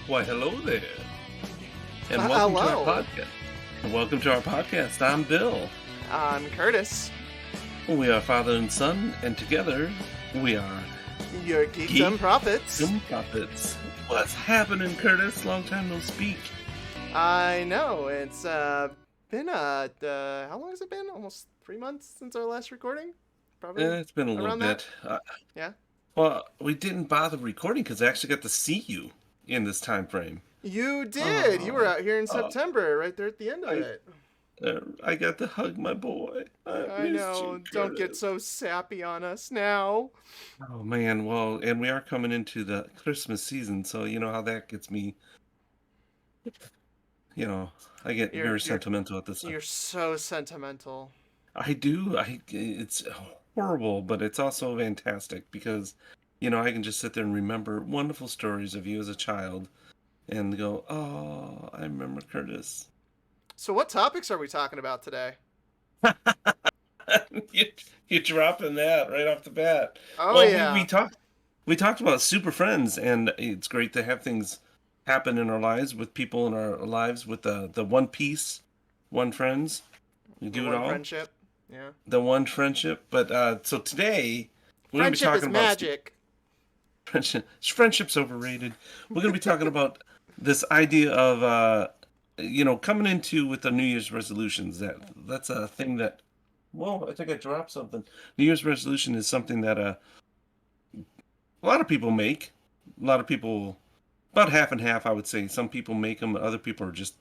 Why, hello there, and welcome to our Hello, podcast. Welcome to our podcast. I'm Bill. I'm Curtis. We are father and son, and together we are Your Geek geekdom prophets. and Puppets. What's happening, Curtis? Long time no speak. I know it's been how long has it been? Almost 3 months since our last recording. Probably It's been a little around that. bit. Yeah. Well, we didn't bother recording because I actually got to see you in this time frame. You did. You were Oh, out here in oh, September, right there at the end of I it. I got to hug my boy. I I missed know. you, Don't get Curtis. so sappy on us now. Oh man, well, and we are coming into the Christmas season, so you know how that gets me. You know, I get You're very you're sentimental at this time. you're so sentimental. I do. It's horrible, but it's also fantastic because, you know, I can just sit there and remember wonderful stories of you as a child and go, "Oh, I remember Curtis." So what topics are we talking about today? you, you're dropping that right off the bat. Oh Well, we yeah. talked about super friends, and it's great to have things happen in our lives with people in our lives with the one piece, one friends. We The do it one all. friendship. Yeah. The one friendship. But so today we're gonna be Friendship talking is about magic. friendship. Friendship's overrated. We're gonna be talking about this idea of coming into with the New Year's resolutions. That's a thing that. Well, I think I dropped something. New Year's resolution is something that a lot of people make. A lot of people, about half and half, I would say. Some people make them, other people are just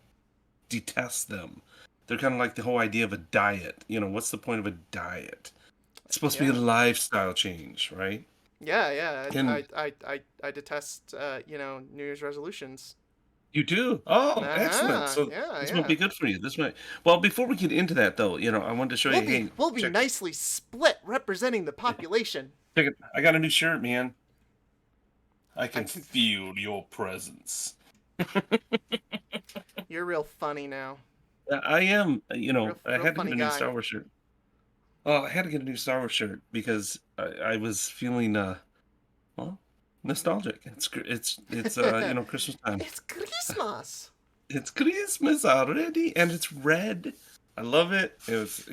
detest them. They're kind of like the whole idea of a diet. You know, what's the point of a diet? It's supposed to be a Yeah. lifestyle change, right? Yeah, yeah. And I detest New Year's resolutions. you do. Oh, excellent. Uh-huh. So Yeah, this might yeah. be good for you. This might. Well, before we get into that, though, I wanted to show We'll you. be Hey, we'll be check, nicely split representing the population. check it. I got a new shirt, man. I I can can feel your presence. You're real funny now. I am. I Real had to get funny a new guy. Star Wars shirt. Oh, I had to get a new Star Wars shirt because I was feeling well, nostalgic. It's Christmas time. It's Christmas. It's Christmas already, and it's red. I love it. It was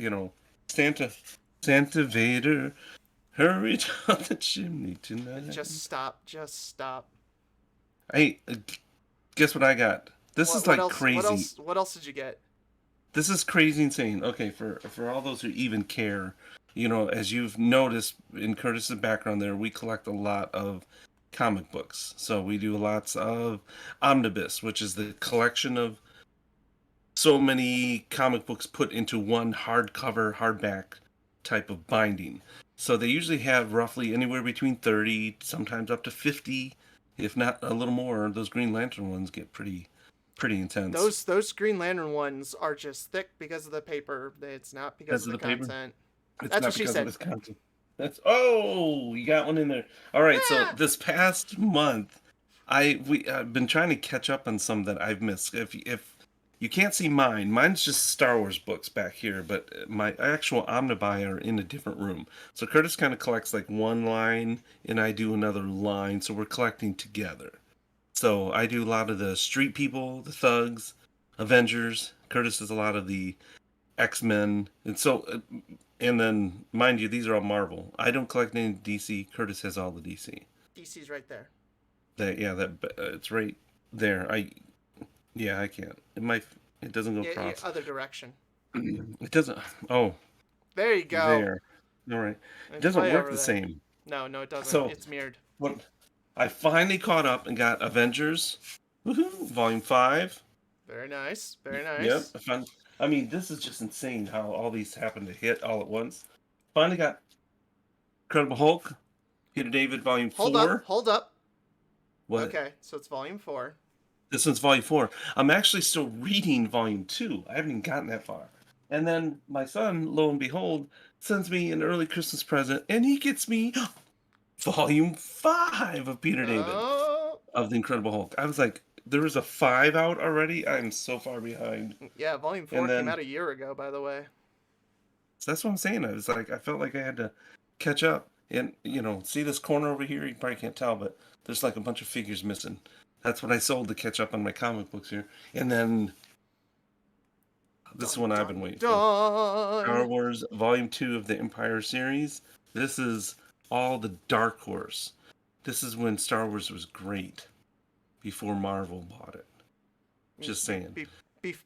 Santa Santa Vader, hurry down the chimney tonight. Just stop. Just stop. Hey, guess what I got? This What is what like else? What crazy. else? What else did you get? This is crazy insane. Okay, for all those who even care, as you've noticed in Curtis's background there, we collect a lot of comic books. So we do lots of omnibus, which is the collection of so many comic books put into one hardcover, hardback type of binding. So they usually have roughly anywhere between 30, sometimes up to 50, if not a little more. Those Green Lantern ones get pretty intense. Those Green Lantern ones are just thick because of the paper. It's not because Because of of the the paper? content. It's That's not what she because of said. its content. You got one in there. All right, so Ah! this past month, I've been trying to catch up on some that I've missed. If you can't see mine's just Star Wars books back here, but my actual omnibuy are in a different room. So Curtis kind of collects like one line, and I do another line, so we're collecting together. So I do a lot of the street people, the thugs, Avengers. Curtis does a lot of the X-Men, and then mind you, these are all Marvel. I don't collect any DC. Curtis has all the DC. DC's right there. It's right there. I can't. It doesn't go Yeah, across. other direction. It doesn't. Oh, There you go. there. All right. It It's doesn't way work over the there. same. No, no, it doesn't. So It's mirrored. what? I finally caught up and got Avengers, woohoo, Volume 5. Very nice. Very Yep. nice. I mean, this is just insane how all these happen to hit all at once. Finally got Incredible Hulk, Peter David, Volume Hold up. 4. Hold up. What? Okay, so it's volume 4. This one's Volume 4. I'm actually still reading Volume 2. I haven't even gotten that far. And then my son, lo and behold, sends me an early Christmas present, and he gets me Volume 5 of Peter David Oh, of The Incredible Hulk. I was like, there was a 5 out already? I'm so far behind. yeah, volume 4 And came then, out a year ago, by the way. so that's what I'm saying. I was like, I felt like I had to catch up. And, see this corner over here? You probably can't tell, but there's like a bunch of figures missing. That's what I sold to catch up on my comic books here. And then this is Dun one I've been dun waiting for. Star dun. Wars Volume 2 of the Empire series. This is all the Dark Horse. This is when Star Wars was great before Marvel bought it. Just saying.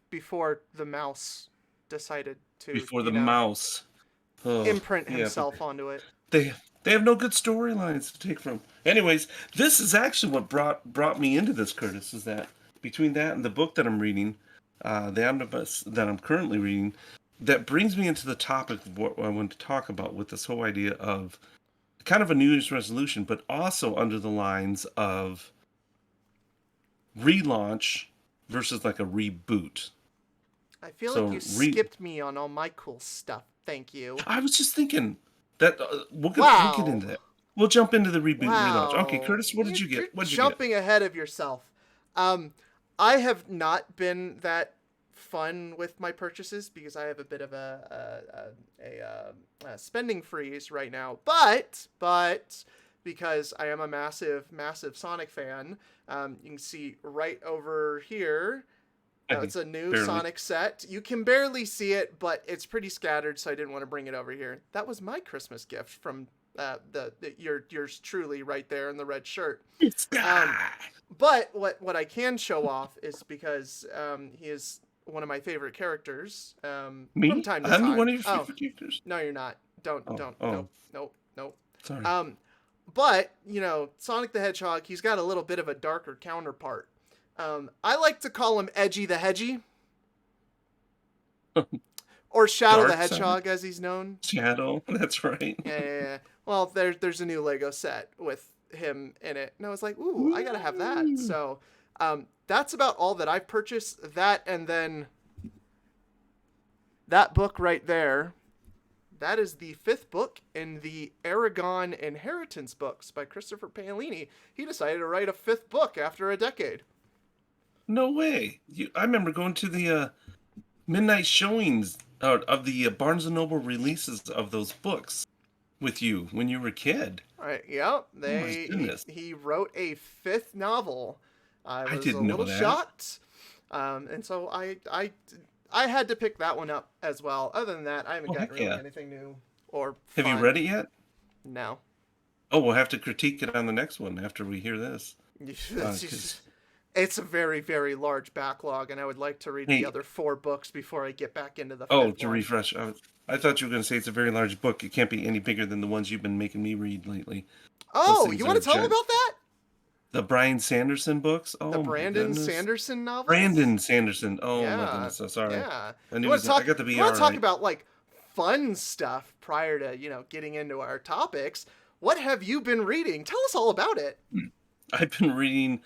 Before the mouse decided to, Before the mouse. Oh, imprint yeah, but himself onto it. they they have no good storylines to take from. Anyways, this is actually what brought me into this, Curtis, is that between that and the book that I'm reading, the omnibus that I'm currently reading, that brings me into the topic of what I want to talk about with this whole idea of kind of a New Year's resolution, but also under the lines of relaunch versus like a reboot. I feel like So you skipped me on all my cool stuff. Thank you. I was just thinking that we'll get into Wow. that. We'll jump into the reboot and relaunch. Okay, Wow. Curtis, what did you You're get? What did you get? jumping ahead of yourself. Um, I have not been that fun with my purchases because I have a bit of a spending freeze right now. But because I am a massive Sonic fan, you can see right over here. It's a new Barely. Sonic set. You can barely see it, but it's pretty scattered, so I didn't want to bring it over here. That was my Christmas gift from yours truly right there in the red shirt. Um, but what I can show off is because he is one of my favorite characters from Me? time to I'm time. one of your Oh, favorite characters. no, you're not. Don't, Oh, don't, oh, nope, nope, nope. sorry. But Sonic the Hedgehog, he's got a little bit of a darker counterpart. I like to call him Edgy the Hedgie, or Shadow the Dark Sonic Hedgehog, as he's known. Shadow. That's right. Yeah. Well, there's a new Lego set with him in it, and I was like, ooh, I gotta have that. Woo! So, that's about all that I've purchased. That and then that book right there. That is the 5th book in the Aragon Inheritance books by Christopher Paolini. He decided to write a 5th book after a decade. No way. I remember going to the midnight showings of the Barnes and Noble releases of those books with you when you were a kid. All right, yep. Oh my goodness. He wrote a 5th novel. I I was a didn't know little that. shocked, and so I had to pick that one up as well. Other than that, I haven't Oh, gotten heck really yeah. anything new or Have you fun. read it yet? No. Oh, we'll have to critique it on the next one after we hear this. It's a very large backlog, and I would like to read the Hey, other 4 books before I get back into the oh, 5th to one. refresh, I thought you were going to say it's a very large book. It can't be any bigger than the ones you've been making me read lately. Those Oh, things you are want to tell them giant. about that? The Brian Sanderson books? The Oh my Brandon goodness. Sanderson novels? Brandon Sanderson. Oh my Yeah, goodness. I'm sorry. yeah. I You knew want to I talk? got the You BR want to talk right. about like fun stuff prior to getting into our topics? What have you been reading? Tell us all about it. I've been reading.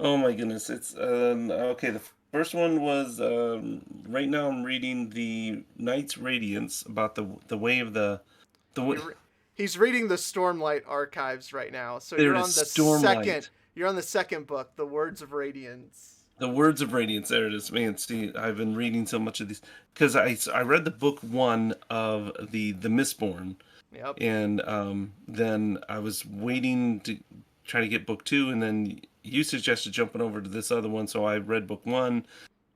Oh my goodness. It's okay. The first one was right now I'm reading the Knight's Radiance about the way of the way. He's reading the Stormlight archives right now. So There you're it on is. the second. Stormlight. You're on the second book, The Words of Radiance. The Words of Radiance. There it is. Man, see, I've been reading so much of these because I read the book one of the Mistborn, Yep. and then I was waiting to try to get book two, and then you suggested jumping over to this other one, so I read book one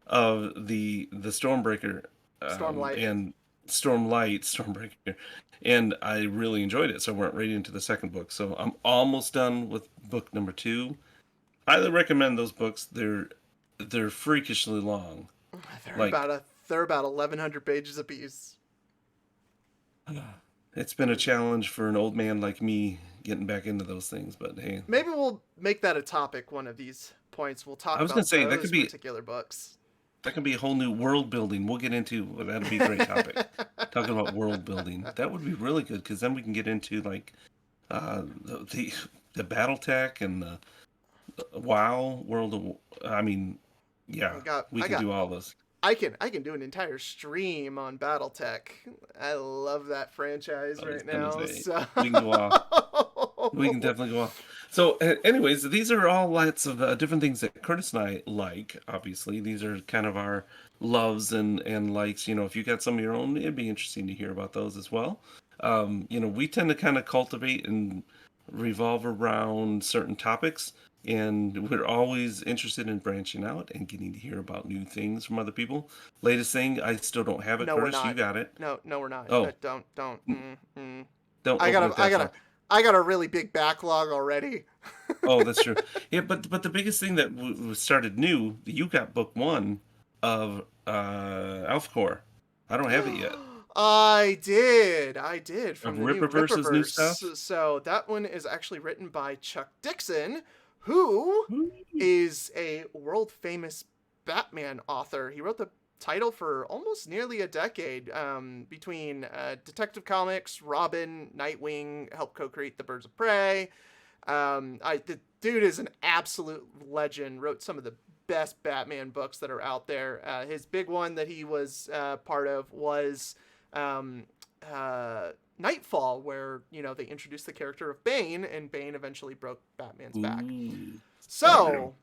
of the Stormbreaker, Stormlight. and Stormbreaker, and I really enjoyed it. So I went right into the second book. So I'm almost done with book number two. Highly recommend those books. They're freakishly long. They're Like about 1,100 pages apiece. it's been a challenge for an old man like me getting back into those things, but hey, Maybe we'll make that a topic one of these points. We'll talk I was gonna about say those particular books. that could be a whole new world building. We'll get into that'd be a great topic. Talking about world building, that would be really good because then we can get into like the battle tech and the WoW world of. I mean, yeah, we can do all this. I can do an entire stream on BattleTech. I love that franchise I was right gonna now. say So we can go off. We can definitely go off. So, anyways, these are all lots of different things that Curtis and I like. Obviously, these are kind of our loves and likes. If you got some of your own, it'd be interesting to hear about those as well. We tend to kind of cultivate and revolve around certain topics, and we're always interested in branching out and getting to hear about new things from other people. Latest thing, I still don't have it, No, we're Curtis. You not. got it. No, no, we're not. Oh, Don't. n- don't I open got it a, I that got a, far. I got a really big backlog already. Oh, that's true. Yeah, but the biggest thing that started new, you got book one of Alpha Core. I don't have it yet. I did Of from the new Rippaverse's new stuff. Rippaverse. So that one is actually written by Chuck Dixon, who Ooh. is a world famous Batman author. He wrote the title for almost nearly a decade, between Detective Comics, Robin, Nightwing, helped co-create the Birds of Prey. The dude is an absolute legend. Wrote some of the best Batman books that are out there. His big one that he was part of was um, Nightfall, where they introduced the character of Bane, and Bane eventually broke Batman's back. Ooh. So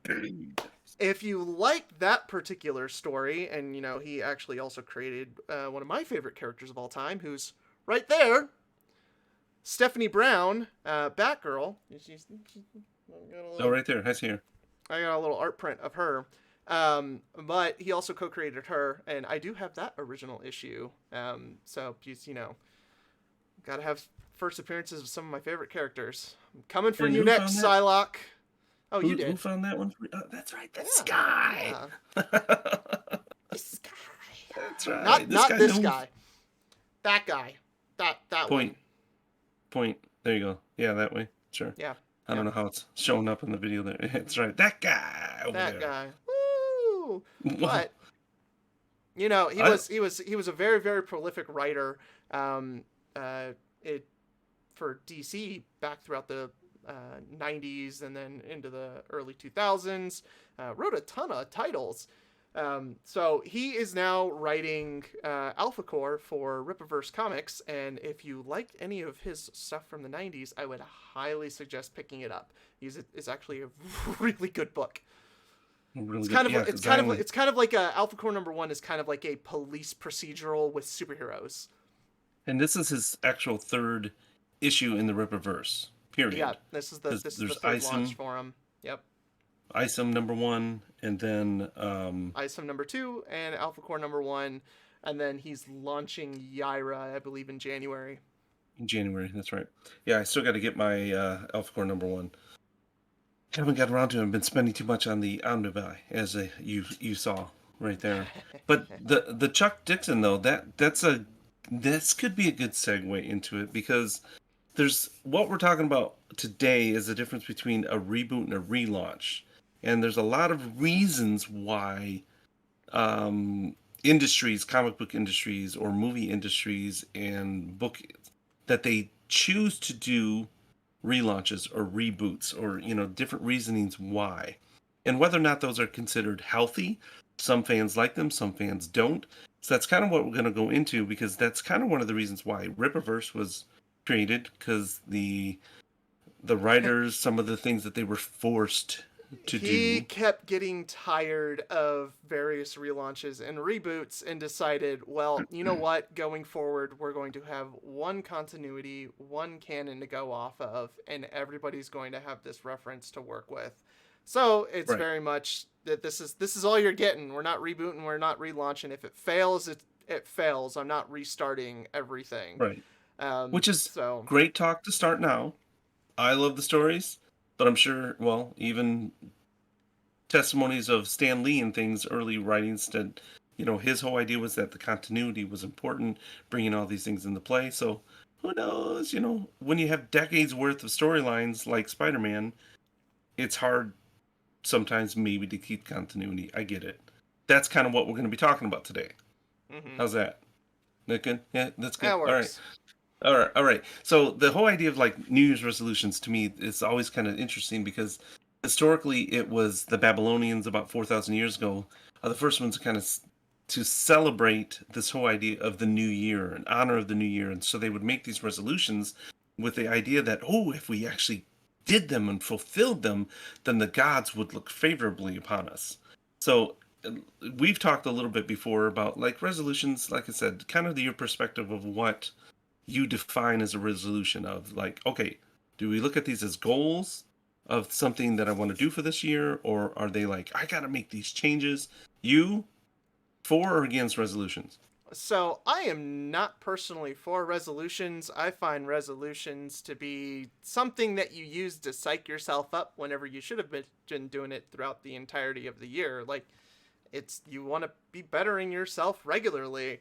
if you like that particular story, and he actually also created one of my favorite characters of all time, who's right there, Stephanie Brown, Batgirl. Oh, right there. I see her. I got a little art print of her. But he also co-created her, and I do have that original issue. So just gotta have first appearances of some of my favorite characters. I'm coming for And you who found next, that? Psylocke. Oh, you Who did. found that one? That's right. That's Yeah. Sky. Yeah. This guy. That's right. Not this guy. That guy. That Point. one. Point. There you go. Yeah, that way. Sure. Yeah. I don't know how it's showing up in the video there. That's right. That guy over That there. guy. Woo! Well, But he I, was a very, very prolific writer. It for DC back throughout the 90s and then into the early 2000s. Wrote a ton of titles. So he is now writing Alpha Core for Rippaverse Comics, and if you liked any of his stuff from the 90s, I would highly suggest picking it up. It's actually a really good book. really It's good. kind of Yeah, it's 'cause kind I of only, it's kind of like Alpha Core number 1 is kind of like a police procedural with superheroes. and this is his actual third issue in the Rippaverse. Yeah, Period. this is the Because this is the there's third launch for him. Yep. Isom number one, and then ISOM number 2 and Alpha Core number 1, and then he's launching Yaira, I believe, in January. in January. That's right. Yeah, I still got to get my Alpha Core number one. Haven't got around to it. I've been spending too much on the Omnibuy, as you saw right there. But the Chuck Dixon though, this could be a good segue into it, because there's what we're talking about today is the difference between a reboot and a relaunch, and there's a lot of reasons why industries, comic book industries or movie industries and book, that they choose to do relaunches or reboots, or different reasonings why, and whether or not those are considered healthy. Some fans like them, some fans don't. So that's kind of what we're going to go into, because that's kind of one of the reasons why Rippaverse was created, because the writers, some of the things that they were forced to He do. kept getting tired of various relaunches and reboots and decided, well, you know what? Going forward, we're going to have one continuity, one canon to go off of, and everybody's going to have this reference to work with. So it's Right, very much that this is all you're getting. We're not rebooting, we're not relaunching. If it fails, it fails. I'm not restarting everything. right. Which is So great talk to start now. I love the stories, but I'm sure, well, even testimonies of Stan Lee and things, early writings, that his whole idea was that the continuity was important, bringing all these things into play. So who knows? When you have decades worth of storylines like Spider-Man, it's hard sometimes maybe to keep continuity. I get it. That's kind of what we're going to be talking about today. mhm. How's that? That good? Yeah, that's good. That All right. works. All right, all right. So the whole idea of like New Year's resolutions to me is always kind of interesting, because historically it was the Babylonians about 4,000 years ago are the first ones to kind of to celebrate this whole idea of the new year, in honor of the new year, and so they would make these resolutions with the idea that, oh, if we actually did them and fulfilled them, then the gods would look favorably upon us. So we've talked a little bit before about like resolutions, like I said, kind of your perspective of what you define as a resolution of, like, okay, Do we look at these as goals of something that I want to do for this year, or are they like, I got to make these changes? You for or against resolutions? So I am not personally for resolutions. I find resolutions to be something that you use to psych yourself up whenever you should have been doing it throughout the entirety of the year. Like, it's you want to be bettering yourself regularly.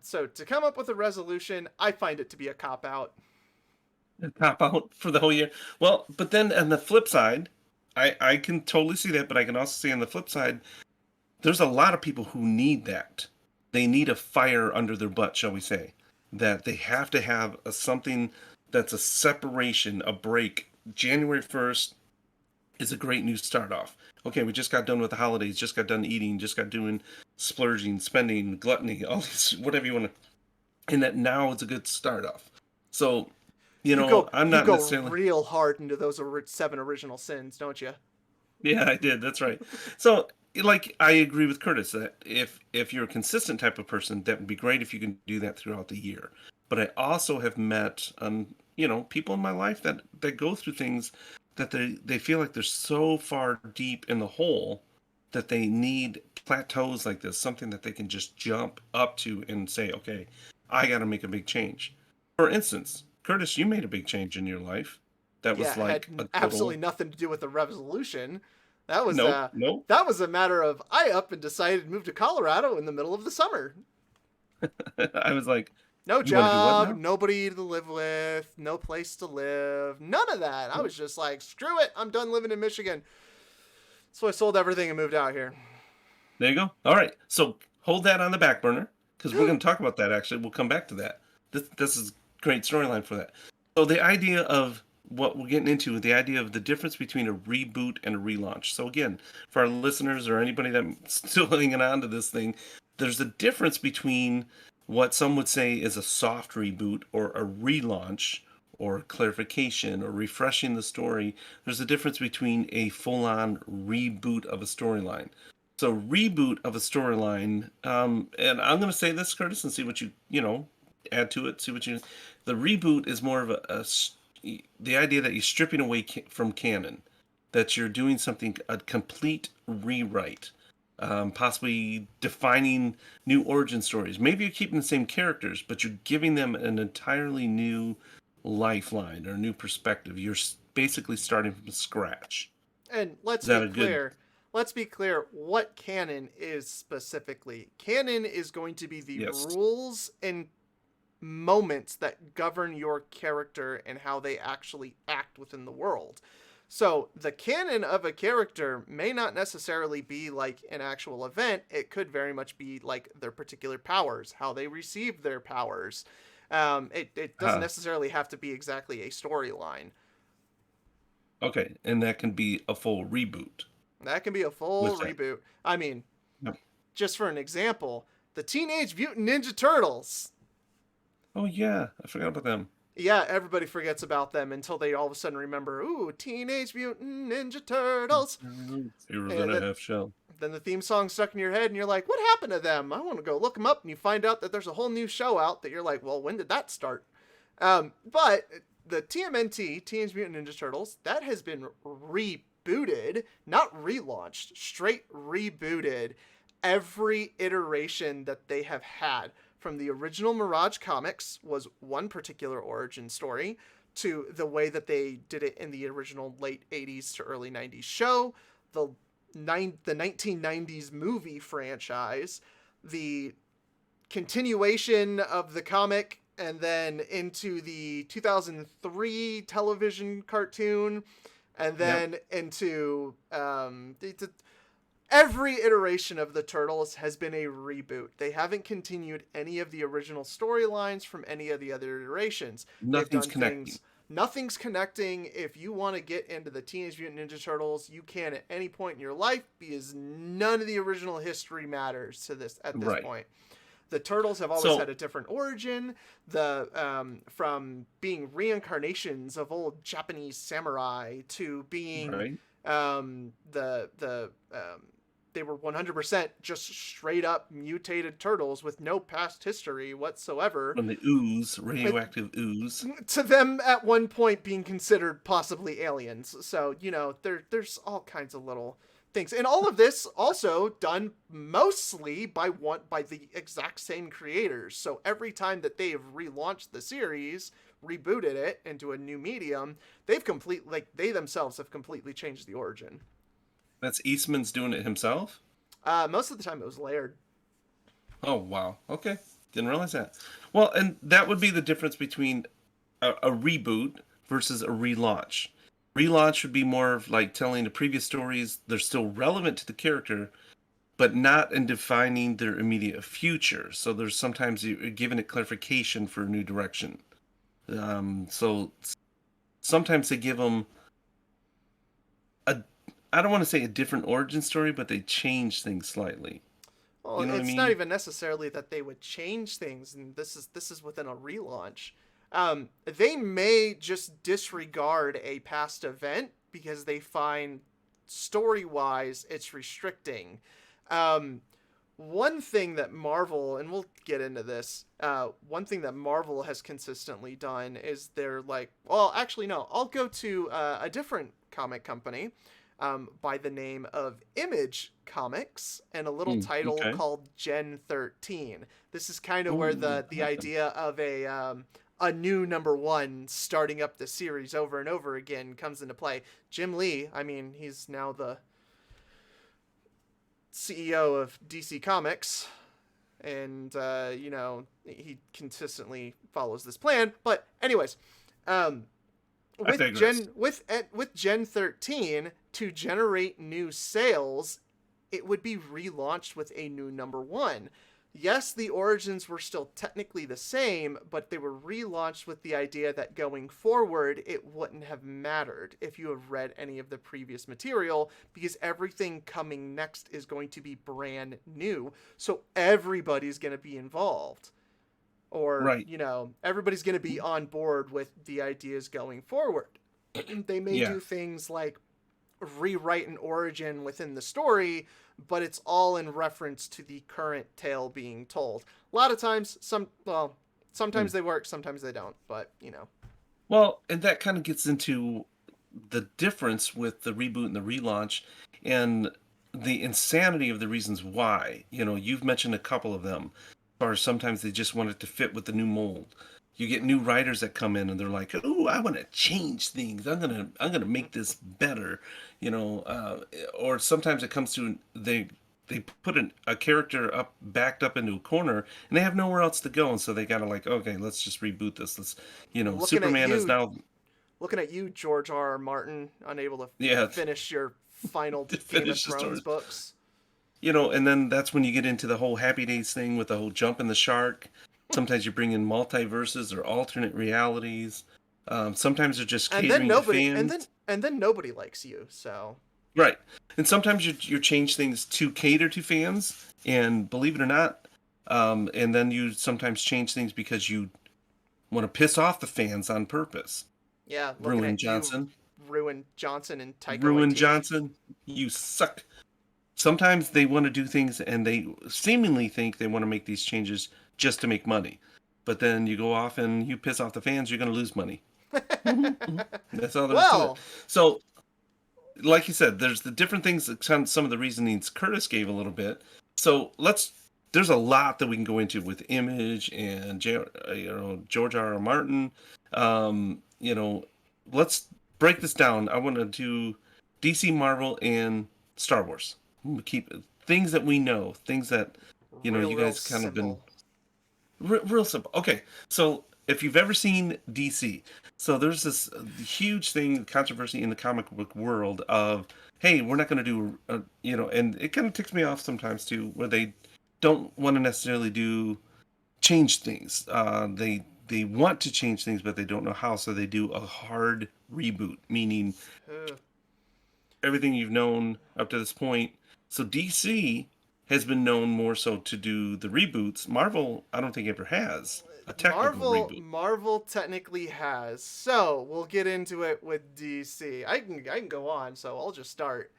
So to come up with a resolution, I find it to be a cop out. A cop out for the whole year. Well, but then on the flip side, I can totally see that, but I can also see on the flip side, there's a lot of people who need that. They need a fire under their butt, shall we say? That they have to have something that's a separation, a break. January 1st is a great new start off. Okay, we just got done with the holidays, just got done eating, just got doing splurging, spending, gluttony, all these, whatever you want to, and that now is a good start off. So, I'm You not go necessarily, real hard into those seven original sins, don't you? yeah, I did. That's right. So, like, I agree with Curtis that if you're a consistent type of person, that would be great if you can do that throughout the year. But I also have met, people in my life that go through things that they feel like they're so far deep in the hole that they need plateaus like this, something that they can just jump up to and say, okay, I got to make a big change. For instance, Curtis, you made a big change in your life. That Yeah, was it had like a absolutely total, nothing to do with the resolution. That was nope, nope. that was a matter of I up and decided to move to Colorado in the middle of the summer. I was like, No "You wanna do what job, now?" nobody to live with, no place to live, none of that. I Well, was just like, screw it, I'm done living in Michigan. So I sold everything and moved out here. there you go. Alright, so hold that on the back burner because 'cause we're gonna talk about that actually, we'll come back to that. This is great storyline for that. So the idea of what we're getting into, the idea of the difference between a reboot and a relaunch. So again, for our listeners or anybody that's still hanging on to this thing, there's a difference between what some would say is a soft reboot or a relaunch or clarification or refreshing the story. There's a difference between a full-on reboot of a storyline. So reboot of a storyline, and I'm going to say this, Curtis, and see what add to it. See what you. The reboot is more of the idea that you're stripping away from canon, that you're doing something a complete rewrite, possibly defining new origin stories. Maybe you're keeping the same characters, but you're giving them an entirely new lifeline or new perspective. You're basically starting from scratch. And Is that a good? let's be clear what canon is specifically. Canon is going to be the Yes. rules and moments that govern your character and how they actually act within the world. So the canon of a character may not necessarily be like an actual event. It could very much be like their particular powers, how they receive their powers. It doesn't Uh, necessarily have to be exactly a storyline. okay, and that can be a full reboot That can be a full with that. reboot. I mean, Yep. just for an example, the Teenage Mutant Ninja Turtles. Oh yeah, I forgot about them. Yeah, everybody forgets about them until they all of a sudden remember, ooh, Teenage Mutant Ninja Turtles. Heroes in And a half shell. then the theme song's stuck in your head, and you're like, what happened to them? I want to go look them up, and you find out that there's a whole new show out that you're like, well, when did that start? But the TMNT, Teenage Mutant Ninja Turtles, that has been rebooted, not relaunched, straight rebooted every iteration that they have had. From the original Mirage comics was one particular origin story to the way that they did it in the original late 80s to early 90s show, the 1990s movie franchise, the continuation of the comic and then into the 2003 television cartoon and Yep. then into every iteration of the Turtles has been a reboot. They haven't continued any of the original storylines from any of the other iterations. They've Nothing's done connecting. things. Nothing's connecting. If you want to get into the Teenage Mutant Ninja Turtles, you can at any point in your life because none of the original history matters to this at this Right. point. The turtles have always So, had a different origin. The from being reincarnations of old Japanese samurai to being right. the they were 100% just straight up mutated turtles with no past history whatsoever. From the ooze, With, radioactive ooze. to them at one point being considered possibly aliens. So, there's all kinds of little things. And all of this also done mostly by the exact same creators. So every time that they've relaunched the series, rebooted it into a new medium, they themselves have completely changed the origin. That's Eastman's doing it himself? Most of the time it was Laird. Oh, wow. Okay. Didn't realize that. Well, and that would be the difference between a reboot versus a relaunch. Relaunch would be more of like telling the previous stories. They're still relevant to the character, but not in defining their immediate future. So there's sometimes you're giving it clarification for a new direction. So sometimes they give them a, I don't want to say a different origin story, but they change things slightly. Well, You know what I it's not mean? even necessarily that they would change things, and this is within a relaunch. They may just disregard a past event because they find story wise it's restricting. Um, One thing that Marvel, and we'll get into this, one thing that Marvel has consistently done is they're like, well, actually, no, I'll go to a different comic company by the name of Image Comics and a little title Okay. called Gen 13. This is kind of where Ooh, the I like them. idea of a new number one starting up the series over and over again comes into play. Jim Lee, I mean, he's now the CEO of DC Comics, and he consistently follows this plan. But anyways, um, I digress. with Gen 13 to generate new sales, it would be relaunched with a new number one. Yes, the origins were still technically the same, but they were relaunched with the idea that going forward, it wouldn't have mattered if you have read any of the previous material because everything coming next is going to be brand new. So everybody's going to be involved. Or, Right. everybody's going to be on board with the ideas going forward. They may Yeah. do things like rewrite an origin within the story, but it's all in reference to the current tale being told. A lot of times, Hmm. sometimes they work, sometimes they don't, but Well, and that kind of gets into the difference with the reboot and the relaunch and the insanity of the reasons why. You've mentioned a couple of them. Or sometimes they just want it to fit with the new mold. You get new writers that come in and they're like, "Oh, I want to change things. I'm gonna make this better," or sometimes it comes to they put a character up backed up into a corner and they have nowhere else to go, and so they gotta like, okay, let's just reboot this. looking at Superman is you, now George R. R. Martin, unable to yeah finish your final to Game of finish the Thrones story. books. And then that's when you get into the whole Happy Days thing with the whole jump in the shark. Sometimes you bring in multiverses or alternate realities. Sometimes they're just And then catering to nobody, fans. and then nobody likes you. So Right. And sometimes you change things to cater to fans. And believe it or not, and then you sometimes change things because you want to piss off the fans on purpose. yeah, looking Ruin at you, Johnson. Ruin Johnson and Taika Ruin Waititi. Johnson. You suck. Sometimes they want to do things and they seemingly think they want to make these changes just to make money. But then you go off and you piss off the fans, you're going to lose money. That's all there is to it. Well, So, like you said, there's the different things that some of the reasonings Curtis gave a little bit. So there's a lot that we can go into with Image and George R. R. Martin. Um, you know, let's break this down. I want to do DC, Marvel, and Star Wars. Keep things that we know, things that real, you real guys kind of been simple. real simple. Okay, so if you've ever seen DC, so there's this huge thing, controversy in the comic book world of, hey, we're not going to do, and it kind of ticks me off sometimes too, where they don't want to necessarily change things. They want to change things, but they don't know how, so they do a hard reboot, meaning Ugh. everything you've known up to this point. So DC has been known more so to do the reboots. Marvel, I don't think ever has a technical reboot. Marvel technically has. So we'll get into it with DC. I can go on, so I'll just start.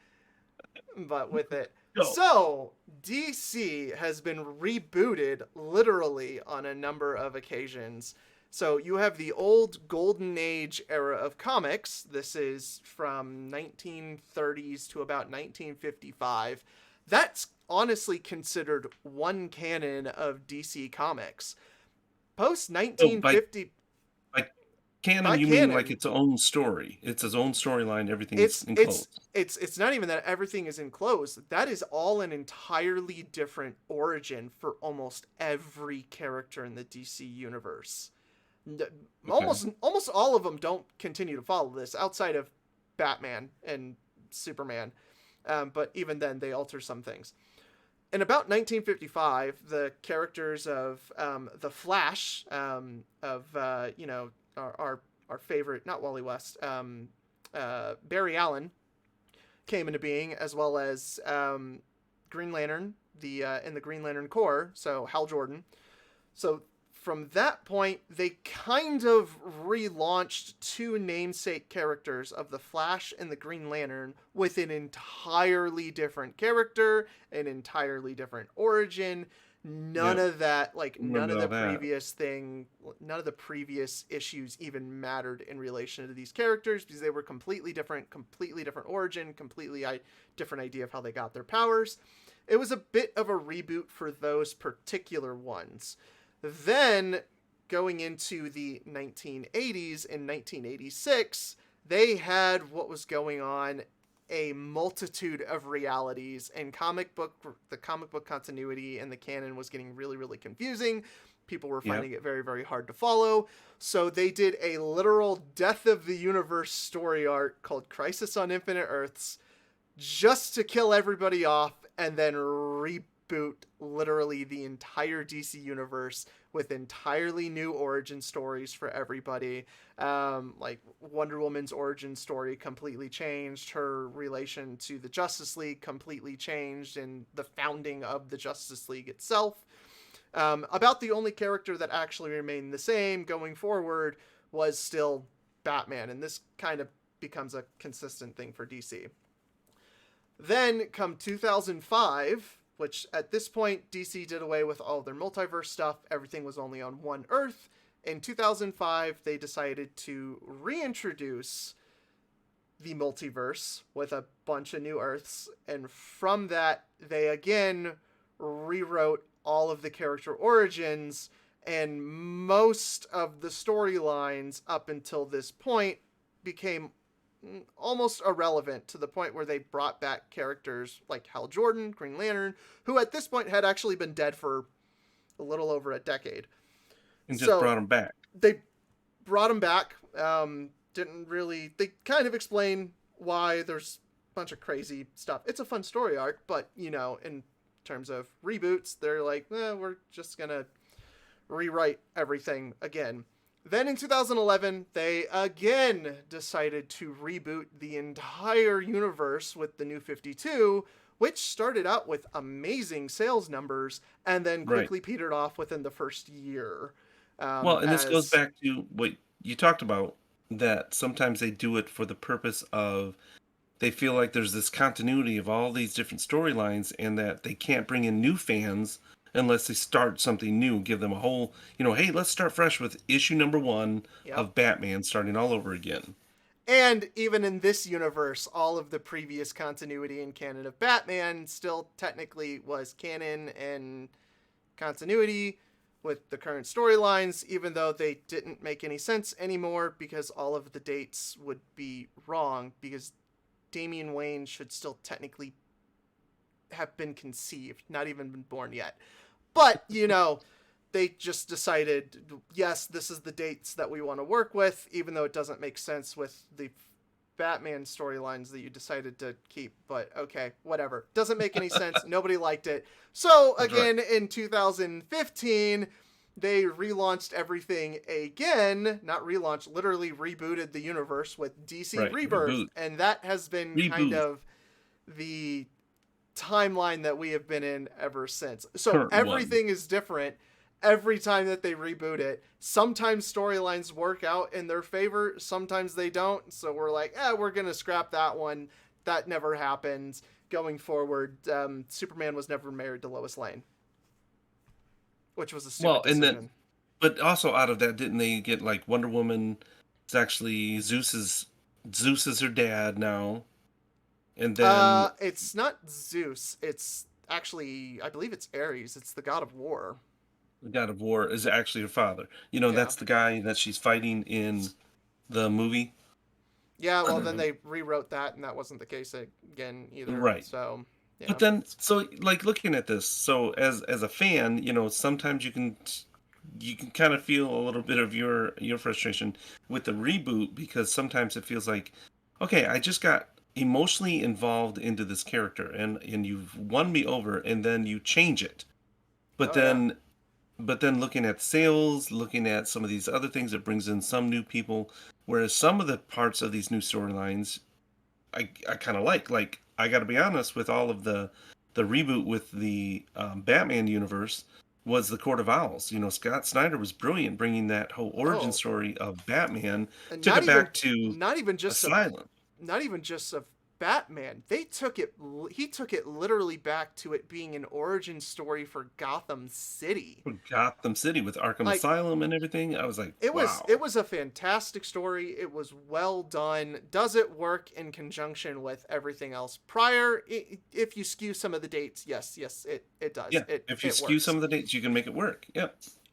But with it, Go. So, DC has been rebooted literally on a number of occasions. So, you have the old Golden Age era of comics. This is from 1930s to about 1955. That's honestly considered one canon of DC Comics. Post So by 1950, by canon, by you mean like canon, its own story. It's its own storyline. Everything's it's it's enclosed. it's not even that everything is enclosed. That is all an entirely different origin for almost every character in the DC universe. Okay. Almost all of them don't continue to follow this outside of Batman and Superman. But even then, they alter some things. In about 1955, the characters of the Flash, our favorite, not Wally West, Barry Allen, came into being, as well as Green Lantern, the in the Green Lantern Corps, so Hal Jordan. So from that point, they kind of relaunched two namesake characters of the Flash and the Green Lantern with an entirely different character, an entirely different origin. None Yep. of that, none of Remember all the that. none of the previous issues even mattered in relation to these characters because they were completely different origin, different idea of how they got their powers. It was a bit of a reboot for those particular ones. Then, going into the 1980s, in 1986, they had what was going on a multitude of realities, and the comic book continuity and the canon was getting really, really confusing. People were Yep. finding it very, very hard to follow. So they did a literal Death of the Universe story arc called Crisis on Infinite Earths just to kill everybody off and then reboot literally the entire DC universe with entirely new origin stories for everybody. Like Wonder Woman's origin story completely changed, her relation to the Justice League completely changed, and the founding of the Justice League itself. About the only character that actually remained the same going forward was still Batman, and this kind of becomes a consistent thing for DC. Then come 2005, which at this point DC did away with all of their multiverse stuff. Everything was only on one Earth. In 2005, they decided to reintroduce the multiverse with a bunch of new Earths, and from that, they again rewrote all of the character origins, and most of the storylines up until this point became almost irrelevant to the point where they brought back characters like Hal Jordan, Green Lantern, who at this point had actually been dead for a little over a decade. And just So brought them back. they brought him back. Didn't really. They kind of explain why there's a bunch of crazy stuff. It's a fun story arc, but in terms of reboots, they're like, we're just gonna rewrite everything again. Then in 2011, they again decided to reboot the entire universe with the New 52, which started out with amazing sales numbers and then Right. quickly petered off within the first year. Well, and this goes As back to what you talked about, that sometimes they do it for the purpose of they feel like there's this continuity of all these different storylines and that they can't bring in new fans unless they start something new, give them a whole, hey, let's start fresh with issue number 1 Yep. of Batman starting all over again. And even in this universe, all of the previous continuity and canon of Batman still technically was canon and continuity with the current storylines, even though they didn't make any sense anymore because all of the dates would be wrong because Damian Wayne should still technically have been conceived, not even been born yet. But, they just decided, yes, this is the dates that we want to work with, even though it doesn't make sense with the Batman storylines that you decided to keep. But okay, whatever. Doesn't make any sense. Nobody liked it. So That's right. again, in 2015, they relaunched everything again. Not relaunched, literally rebooted the universe with DC Right. Rebirth. Reboot. And that has been kind Reboot. of the timeline that we have been in ever since. So Current one. everything is different every time that they reboot it. Sometimes storylines work out in their favor, sometimes they don't. So we're like, we're going to scrap that one. That never happened. going forward, Superman was never married to Lois Lane, which was a stupid Well, and then, decision. but also out of that, didn't they get like Wonder Woman? It's actually Zeus is her dad now, and then It's not Zeus. It's actually, I believe it's Ares. It's the god of war. the God of War is actually her father. You know, Yeah. that's the guy that she's fighting in the movie. Yeah, well, then they rewrote that, and that wasn't the case again either. Right. So, But yeah. then, so like looking at this, so as a fan, you know, sometimes you can kind of feel a little bit of your frustration with the reboot because sometimes it feels like, okay, I just got emotionally involved into this character and you've won me over and then you change it. But Oh, yeah. then but then looking at sales, looking at some of these other things, it brings in some new people, whereas some of the parts of these new storylines I kind of like I got to be honest with all of the reboot with the Batman universe was the Court of Owls. You know, Scott Snyder was brilliant bringing that whole origin Oh, story of Batman, and took not it even, back to not even just of Asylum. not even just of Batman. They took it. He took it literally back to it being an origin story for Gotham City. Gotham City with Arkham Like Asylum and everything. I was like, it wow. was a fantastic story. It was well done. Does it work in conjunction with everything else prior? If you skew some of the dates, yes, it does. Yeah, It if you it skew works. some of the dates, you can make it work. Yeah,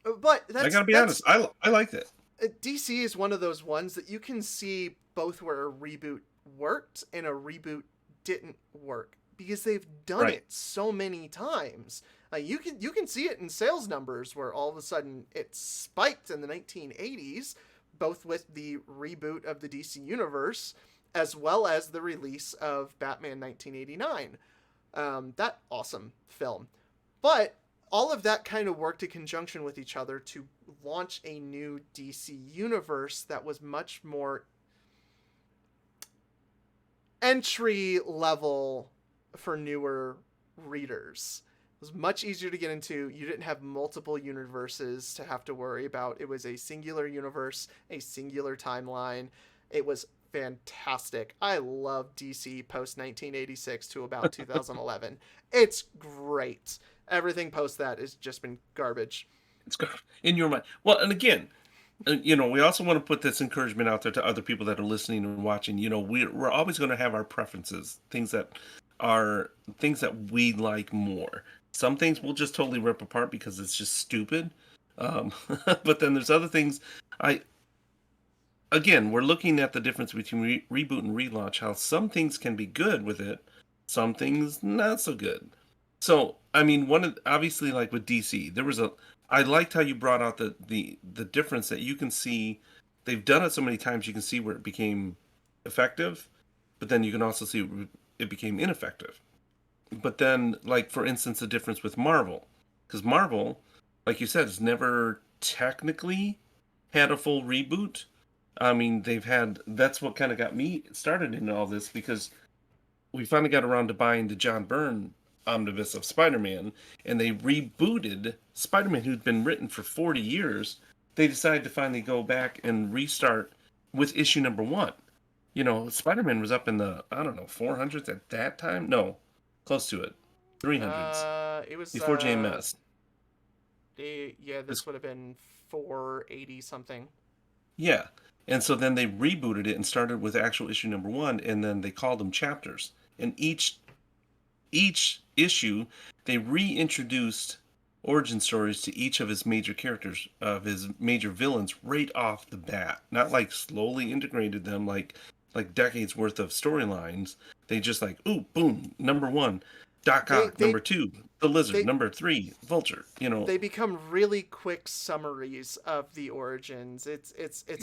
But I that's got to be honest. that's I liked it. DC is one of those ones that you can see both where a reboot worked and a reboot didn't work because they've done Right. it so many times. You can see it in sales numbers where all of a sudden it spiked in the 1980s, both with the reboot of the DC universe as well as the release of Batman 1989. That awesome film, but all of that kind of worked in conjunction with each other to launch a new DC universe that was much more entry level for newer readers. It was much easier to get into. You didn't have multiple universes to have to worry about. It was a singular universe, a singular timeline. It was fantastic. I love DC post 1986 to about 2011. It's great. Everything post that has just been garbage. It's good in your mind. Well, and again, you know, we also want to put this encouragement out there to other people that are listening and watching. You know, we're always going to have our preferences, are things that we like more. Some things we'll just totally rip apart because it's just stupid. But then there's other things. I again, we're looking at the difference between reboot and relaunch. How some things can be good with it, some things not so good. So, I mean, obviously like with DC, there was a. I liked how you brought out the difference that you can see. They've done it so many times, you can see where it became effective, but then you can also see it became ineffective. But then, like for instance, the difference with Marvel, because Marvel, like you said, has never technically had a full reboot. I mean, they've had. That's what kind of got me started in all this because we finally got around to buying the John Byrne omnibus of Spider-Man, and they rebooted Spider-Man, who'd been written for 40 years. They decided to finally go back and restart with issue number one. You know, Spider-Man was up in the I don't know 400s at that time. No, close to it, 300s It was before JMS. yeah, this would have been 480 something. Yeah. And so then they rebooted it and started with actual issue number one, and then they called them chapters. And each issue, they reintroduced origin stories to each of his major characters, of his major villains, right off the bat. Not like slowly integrated them like decades worth of storylines. They just like, ooh, boom, number one, Doc They Ock, number they two, the Lizard, they number three, Vulture. You know, they become really quick summaries of the origins. It's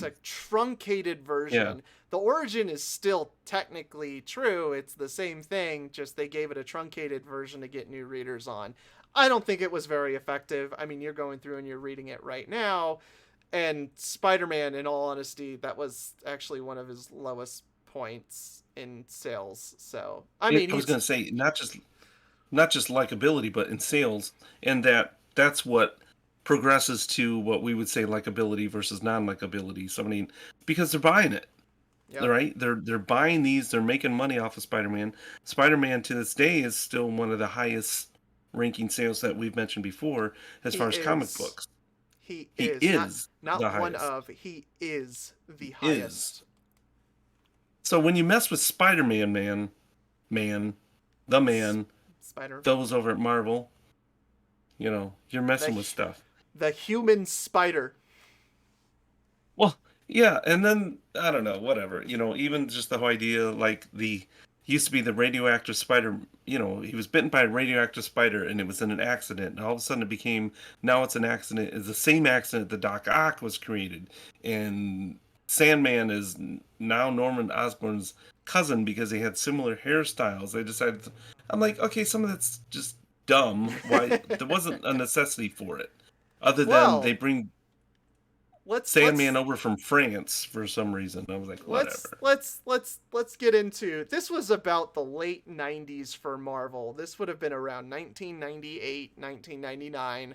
a truncated yeah. version. The origin is still technically true. It's the same thing, just they gave it a truncated version to get new readers on. I don't think it was very effective. I mean, you're going through and you're reading it right now, and Spider-Man, in all honesty, that was actually one of his lowest points in sales. So, I mean, I was he's gonna say not just likability, but in sales, and that's what progresses to what we would say likability versus non-likability. Somebody because they're buying it. Yep. right? They're buying these, they're making money off of Spider-Man. Spider-Man to this day is still one of the highest ranking sales that we've mentioned before as He far as comic is. books. He He is is not the one highest. of. He is the Is. highest. So when you mess with Spider-Man, man, the S- man, Spider. those over at Marvel, you're The messing with stuff. the human spider. Well, yeah, and then I don't know, whatever. Even just the whole idea, like the used to be the radioactive spider. He was bitten by a radioactive spider, and it was in an accident. And all of a sudden, it became now it's an accident. It's the same accident that Doc Ock was created, and Sandman is now Norman Osborn's cousin because they had similar hairstyles. They decided. I'm like, okay, some of that's just dumb. Why there wasn't a necessity for it, other than they Well, bring let's Sandman let's over from France for some reason. I was like, let's whatever. let's let's let's get into this. Was about the late 90s for Marvel. This would have been around 1998, 1999.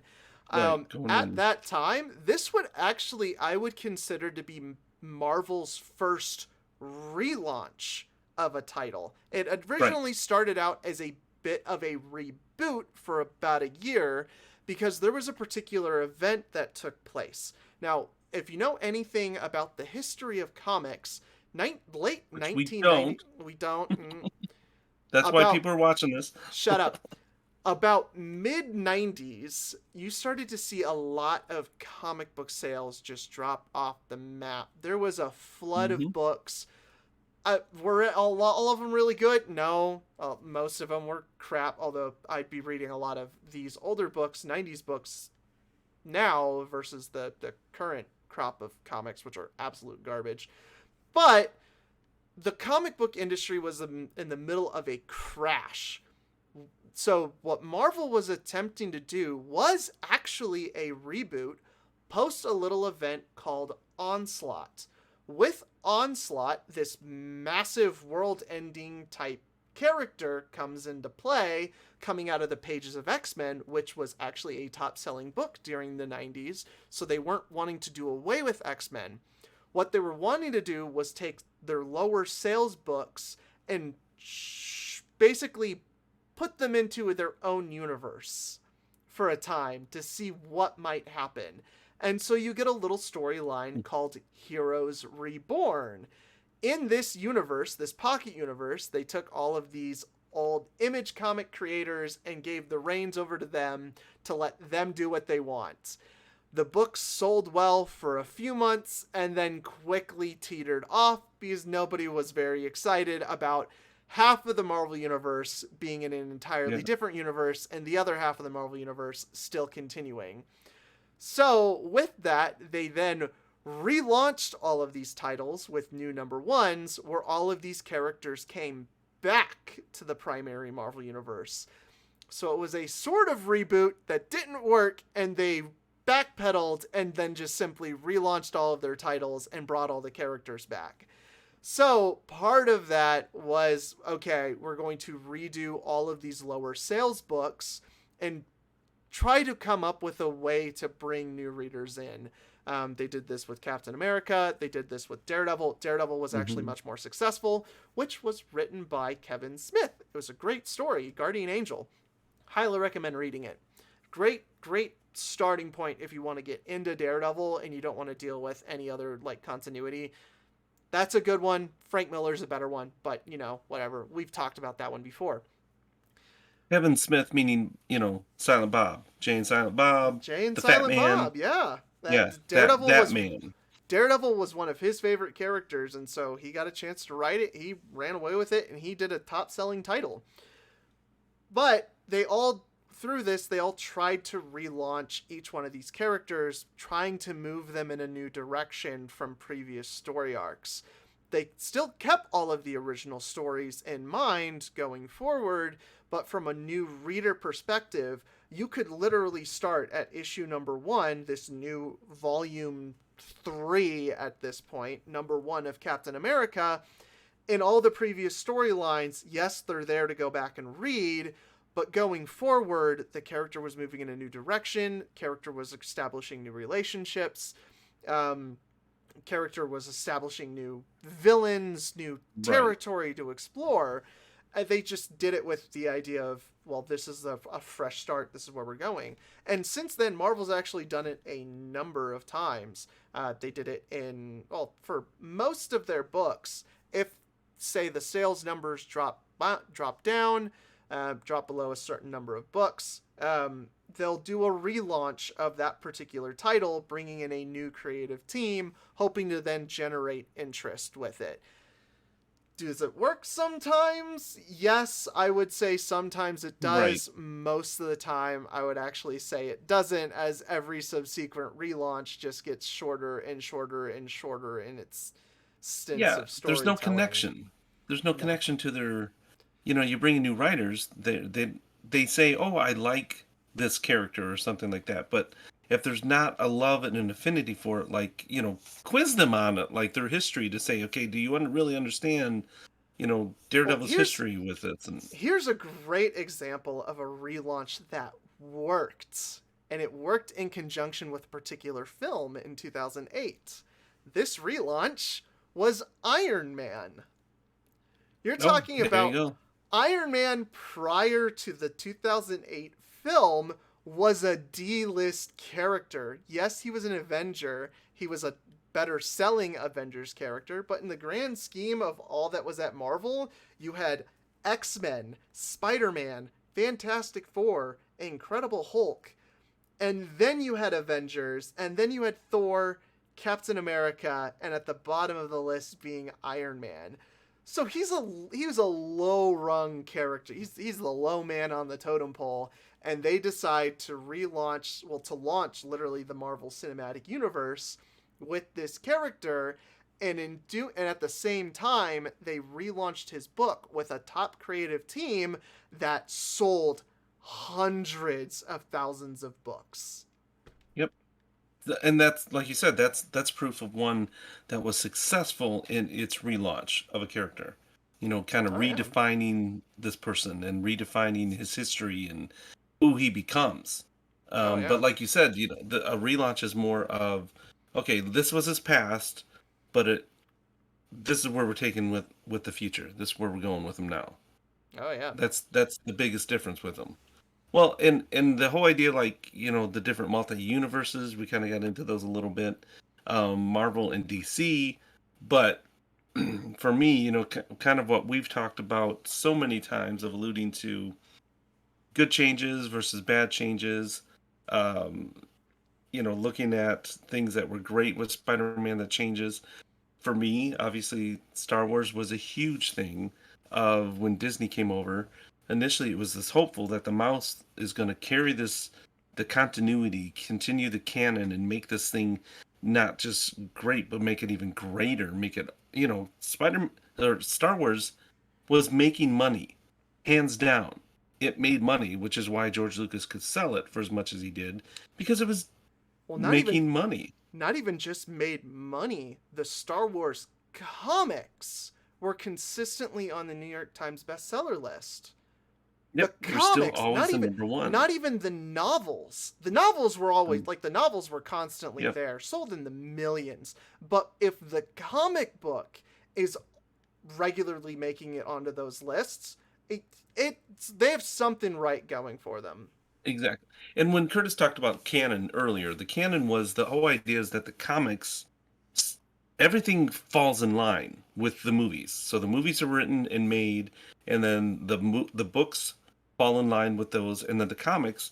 Right, going At in. that time, this would actually, I would consider to be Marvel's first relaunch of a title. It Right. originally started out as a bit of a reboot for about a year because there was a particular event that took place. Now, if you know anything about the history of comics, late Which we 1990, don't. we don't. That's why About, people are watching this. shut up. About mid 90s, you started to see a lot of comic book sales just drop off the map. There was a flood Hmm. of books. Were all of them really good? No. Most of them were crap, although I'd be reading a lot of these older books, 90s books, now versus the current crop of comics, which are absolute garbage. But the comic book industry was in the middle of a crash. So, what Marvel was attempting to do was actually a reboot post a little event called Onslaught. With Onslaught, this massive world ending type character comes into play coming out of the pages of X-Men, which was actually a top selling book during the 90s. So they weren't wanting to do away with X-Men. What they were wanting to do was take their lower sales books and basically put them into their own universe for a time to see what might happen. And so you get a little storyline called Heroes Reborn. In this universe, this pocket universe, they took all of these old Image comic creators and gave the reins over to them to let them do what they want. The books sold well for a few months and then quickly teetered off because nobody was very excited about half of the Marvel Universe being in an entirely Yeah. different universe and the other half of the Marvel Universe still continuing. So, with that, they then relaunched all of these titles with new number ones where all of these characters came back to the primary Marvel Universe. So, it was a sort of reboot that didn't work, and they backpedaled and then just simply relaunched all of their titles and brought all the characters back. So part of that was, okay, we're going to redo all of these lower sales books and try to come up with a way to bring new readers in. They did this with Captain America. They did this with Daredevil. Daredevil was actually Hmm. much more successful, which was written by Kevin Smith. It was a great story, Guardian Angel. Highly recommend reading it. Great starting point if you want to get into Daredevil and you don't want to deal with any other like continuity. That's a good one. Frank Miller's a better one, but whatever. We've talked about that one before. Kevin Smith, meaning, Silent Bob. Jane Silent Bob, Jay and the Fat Silent Man. Bob, yeah. Yeah, That that Daredevil that was man. Daredevil was one of his favorite characters, and so he got a chance to write it. He ran away with it, and he did a top-selling title. But through this, they all tried to relaunch each one of these characters, trying to move them in a new direction from previous story arcs. They still kept all of the original stories in mind going forward, but from a new reader perspective, you could literally start at issue number 1, this new volume 3 at this point, number 1 of Captain America. In all the previous storylines, yes, they're there to go back and read, but going forward, the character was moving in a new direction, character was establishing new relationships. character was establishing new villains, new Right. territory to explore. They just did it with the idea of, well, this is a fresh start. This is where we're going. And since then, Marvel's actually done it a number of times. They did it in, well, for most of their books. If, say, the sales numbers drop down, drop below a certain number of books, they'll do a relaunch of that particular title, bringing in a new creative team, hoping to then generate interest with it. Does it work sometimes? Yes, I would say sometimes it Right. does. Most of the time, I would actually say it doesn't, as every subsequent relaunch just gets shorter and shorter and shorter in its stints Yeah, of there's no storytelling. connection. There's no No. connection to their, you bring in new writers, they say, "Oh, I like this character," or something like that. But if there's not a love and an affinity for it, like, quiz them on it, like their history to say, "Okay, do you really understand, Well, Daredevil's history with it?" And here's a great example of a relaunch that worked, and it worked in conjunction with a particular film in 2008. This relaunch was Iron Man. You're oh, talking there you about go. Iron Man prior to the 2008 film was a D-list character. Yes, he was an Avenger. He was a better selling Avengers character, but in the grand scheme of all that was at Marvel, you had X-Men, Spider-Man, Fantastic Four, Incredible Hulk, and then you had Avengers, and then you had Thor, Captain America, and at the bottom of the list being Iron Man. So he was a low rung character. He's the low man on the totem pole, and they decide to relaunch, well, to launch literally the Marvel Cinematic Universe with this character, and at the same time they relaunched his book with a top creative team that sold hundreds of thousands of books. Yep. And that's, like you said, that's proof of one that was successful in its relaunch of a character. Kind of Oh yeah. redefining this person and redefining his history and who he becomes. Oh But yeah. like you said, a relaunch is more of, okay, this was his past, but this is where we're taking with the future. This is where we're going with him now. Oh yeah. That's the biggest difference with them. Well, and the whole idea, like, the different multi universes, we kind of got into those a little bit, Marvel and DC, but for me, kind of what we've talked about so many times of alluding to good changes versus bad changes, um, looking at things that were great with Spider-Man that changes. For me, obviously, Star Wars was a huge thing of when Disney came over. Initially, it was this hopeful that the mouse is going to carry the continuity, continue the canon, and make this thing not just great, but make it even greater. Make it, Spider or Star Wars was making money, hands down. It made money, which is why George Lucas could sell it for as much as he did, because it was Well, making money. not even just made money. The Star Wars comics were consistently on the New York Times bestseller list. The Yep, they're still comics, always the number one. not even the novels. The novels were always Um, like the novels were constantly yep, there, sold in the millions. But if the comic book is regularly making it onto those lists, it they have something right going for them. exactly. And when Curtis talked about canon earlier, the canon was the whole idea is that the comics, s- everything falls in line with the movies. So the movies are written and made, and then the books fall in line with those, and then the comics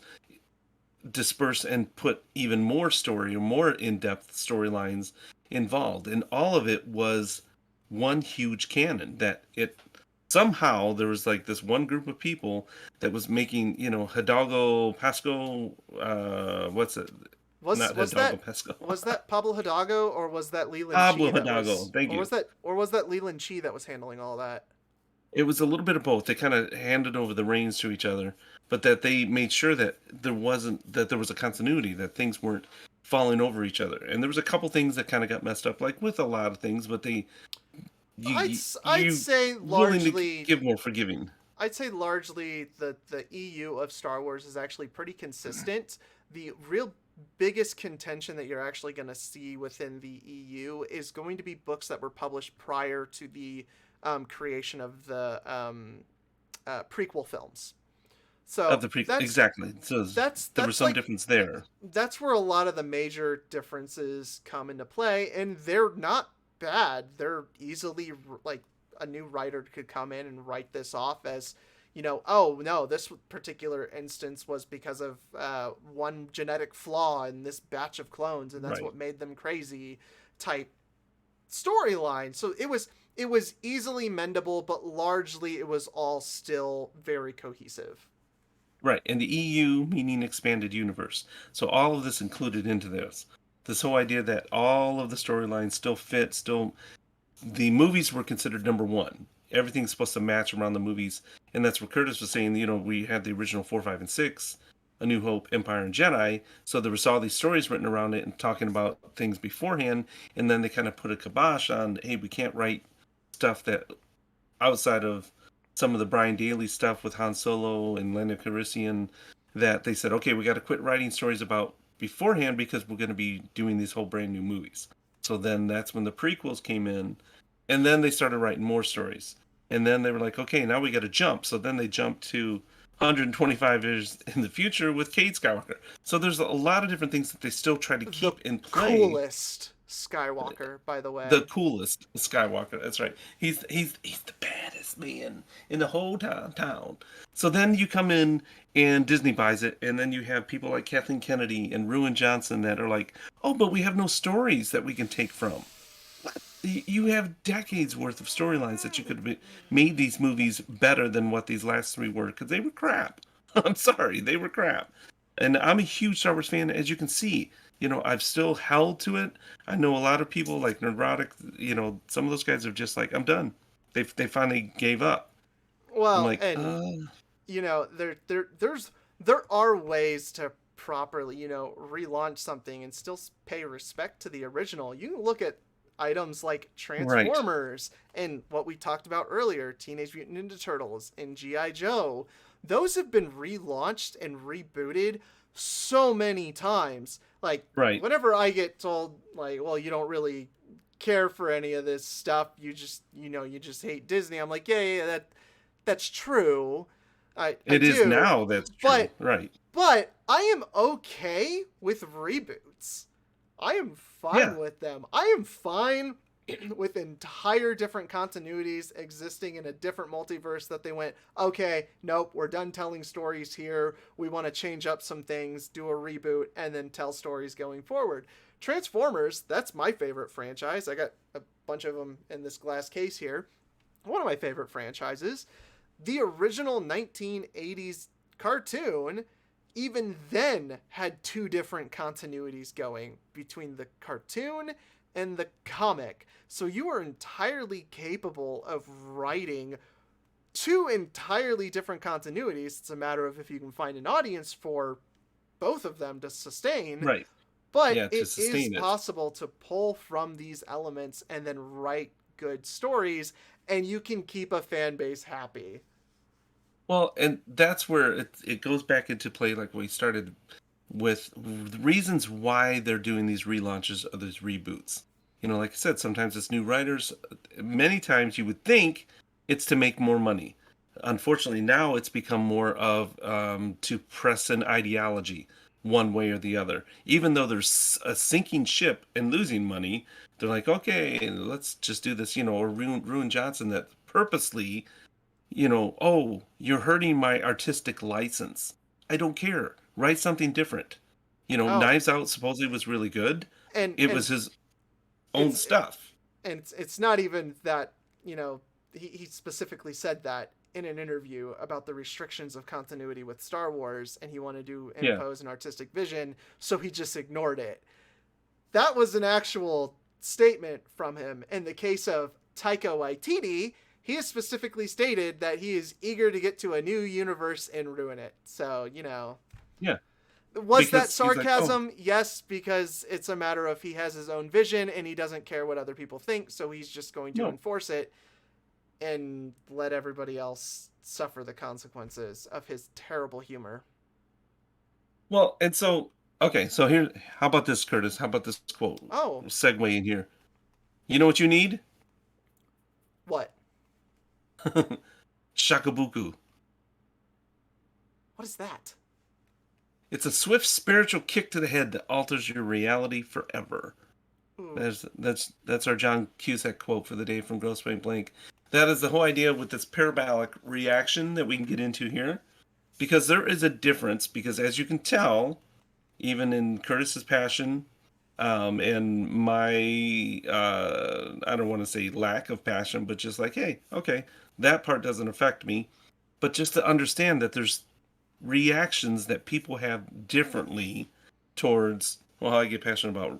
disperse and put even more story or more in-depth storylines involved, and all of it was one huge canon that it somehow there was like this one group of people that was making, Hidalgo Pasco, what's it, Was not was Hidalgo that Pasco. was that Pablo Hidalgo, or was that Leland Pablo Chi that Hidalgo, was thank you. or was that Leland Chi that was handling all that? It was a little bit of both. They kind of handed over the reins to each other, but that they made sure that there was a continuity, that things weren't falling over each other. And there was a couple things that kind of got messed up, like with a lot of things, but I'd you say willing to largely give more forgiving. the EU of Star Wars is actually pretty consistent. The real biggest contention that you're actually going to see within the EU is going to be books that were published prior to the creation of the prequel films. Of So the prequel, that's exactly. So there was that's some like difference there. that's where a lot of the major differences come into play, and they're not bad. They're easily like a new writer could come in and write this off as, oh no, this particular instance was because of one genetic flaw in this batch of clones, and that's Right. what made them crazy, type storyline. So it was easily mendable, but largely it was all still very cohesive. Right. And the EU meaning expanded universe. So all of this included into this. This whole idea that all of the storylines still fit, still the movies were considered number one. Everything's supposed to match around the movies. And that's what Curtis was saying. We had the original 4, 5, and 6, A New Hope, Empire, and Jedi. So there was all these stories written around it and talking about things beforehand. And then they kind of put a kibosh on, hey, we can't write stuff that outside of some of the Brian Daly stuff with Han Solo and Lando Calrissian, that they said, okay, we got to quit writing stories about beforehand because we're going to be doing these whole brand new movies. So then that's when the prequels came in, and then they started writing more stories. And then they were like, okay, now we got to jump. So then they jumped to 125 years in the future with Cade Skywalker. So there's a lot of different things that they still try to The keep in play. coolest Skywalker, by the The way. coolest Skywalker. That's right. He's the baddest man in the whole town. So then you come in and Disney buys it, and then you have people like Kathleen Kennedy and Ruin Johnson that are like, "Oh, but we have no stories that we can take from." You have decades worth of storylines that you could have made these movies better than what these last three were because they were crap. I'm sorry, they were crap. And I'm a huge Star Wars fan, as you can see. I've still held to it. I know a lot of people like Neurotic. Some of those guys are just like, I'm done. They finally gave up. I'm Well, like, and there are ways to properly, relaunch something and still pay respect to the original. You can look at items like right, Transformers and what we talked about earlier, Teenage Mutant Ninja Turtles and GI Joe. Those have been relaunched and rebooted so many times. Like right. whenever I get told like, well, you don't really care for any of this stuff, you just hate Disney. I'm like, yeah, that's true. I It is do, now. That's true. but Right. but I am okay with reboots. I am fine Yeah. with them. I am fine with entire different continuities existing in a different multiverse that they went, okay, nope, we're done telling stories here. We want to change up some things, do a reboot, and then tell stories going forward. Transformers, that's my favorite franchise. I got a bunch of them in this glass case here. One of my favorite franchises. The original 1980s cartoon even then had two different continuities going between the cartoon and the comic. So you are entirely capable of writing two entirely different continuities. It's a matter of if you can find an audience for both of them to sustain, Right. but Yeah. To it is sustain it. possible to pull from these elements and then write good stories, and you can keep a fan base happy. Well, and that's where it goes back into play, like we started with the reasons why they're doing these relaunches or these reboots. Like I said, sometimes it's new writers. Many times you would think it's to make more money. Unfortunately, now it's become more of to press an ideology one way or the other. Even though there's a sinking ship and losing money, they're like, okay, let's just do this. Or Ruin Johnson that purposely oh, you're hurting my artistic license. I don't care. Write something different. Oh, Knives Out supposedly was really good. and It and was his own it's stuff. and it's not even that, he specifically said that in an interview about the restrictions of continuity with Star Wars, and he wanted to Yeah. impose an artistic vision, so he just ignored it. That was an actual statement from him. In the case of Taika Waititi, he has specifically stated that he is eager to get to a new universe and ruin it. So, Yeah. was that Because he's like, oh, sarcasm? Yes, because it's a matter of he has his own vision and he doesn't care what other people think, so he's just going to no. enforce it and let everybody else suffer the consequences of his terrible humor. Well, and so Okay, so here, how about this, Curtis? How about this quote? Oh, Segue in here. You know what you need? what? Shakabuku. What is that? It's a swift spiritual kick to the head that alters your reality forever. Ooh. That's our John Cusack quote for the day from Gross Point Blank. That is the whole idea with this parabolic reaction that we can get into here, because there is a difference. Because as you can tell, even in Curtis's passion, and my I don't want to say lack of passion, but just like, hey, okay, that part doesn't affect me. But just to understand that there's reactions that people have differently towards, well, I get passionate about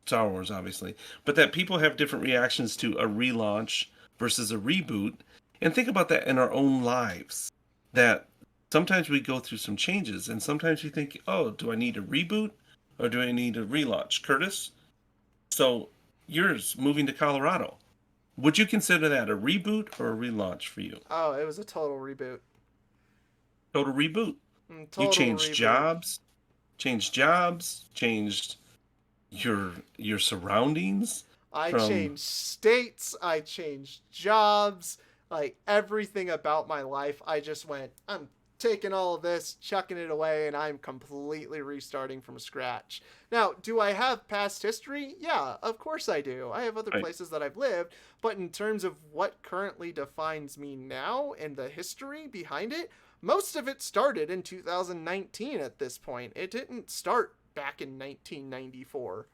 Star Wars, obviously, but that people have different reactions to a relaunch versus a reboot. And think about that in our own lives. That sometimes we go through some changes, and sometimes we think, oh, do I need a reboot or do I need a relaunch? Curtis, so yours moving to Colorado, would you consider that a reboot or a relaunch for you? Oh, it was a total reboot. Total reboot. You Total changed reboot. jobs, changed your surroundings I from changed states, I changed jobs, like everything about my life. I just went, I'm taking all of this, chucking it away, and I'm completely restarting from scratch. Now, do I have past history? Yeah, of course I do. I have other right. places that I've lived, but in terms of what currently defines me now and the history behind it, most of it started in 2019 at this point. It didn't start back in 1994.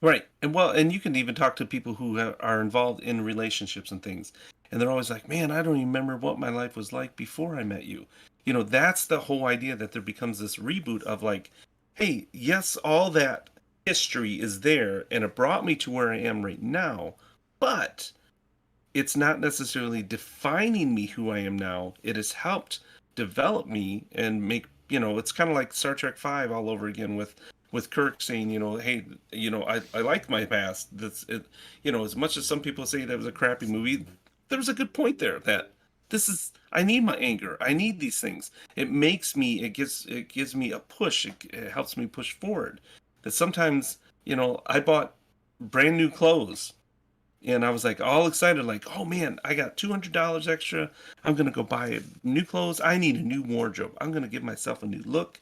Right. And well, and you can even talk to people who are involved in relationships and things. And they're always like, man, I don't even remember what my life was like before I met you. That's the whole idea that there becomes this reboot of like, hey, yes, all that history is there and it brought me to where I am right now, but it's not necessarily defining me who I am now. It has helped develop me and make, it's kind of like Star Trek 5 all over again with Kirk saying, hey, I like my past. That's it, as much as some people say that was a crappy movie, there was a good point there that I need my anger. I need these things. It gives me a push. It helps me push forward. That sometimes, I bought brand new clothes and I was like all excited, like, oh man, I got $200 extra. I'm gonna go buy new clothes. I need a new wardrobe. I'm gonna give myself a new look,